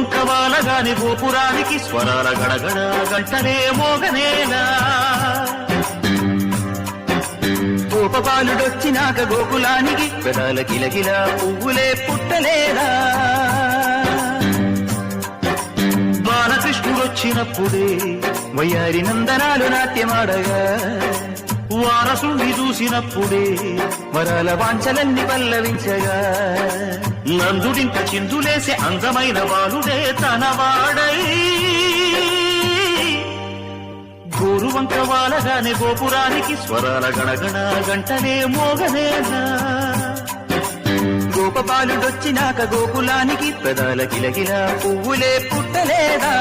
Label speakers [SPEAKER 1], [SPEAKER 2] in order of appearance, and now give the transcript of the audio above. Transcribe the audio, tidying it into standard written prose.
[SPEAKER 1] గోరువంక వాలగాని గోపురానికి స్వరాల గడగడ గంటనే మోగనేలా గోపబాలుడొచ్చినాక గోకులానికి పెదాల గిలగిల పువ్వులే పుట్టలేదా బాలకృష్ణుడొచ్చినప్పుడే వయ్యారి నందనాలు నాట్యమాడగా వారసుని చూసినప్పుడే వరాల వాంఛలన్నీ పల్లవించగా నందుడింక చిందులేసే అందమైన బాలుడే తనవాడై గోరువంక వాలగానే గోపురానికి స్వరాల గణగణ గంటనే మోగనేనా గోపబాలుడొచ్చినాక గోకులానికి పెదాల గిలగిల పువ్వులే పుట్టలేదా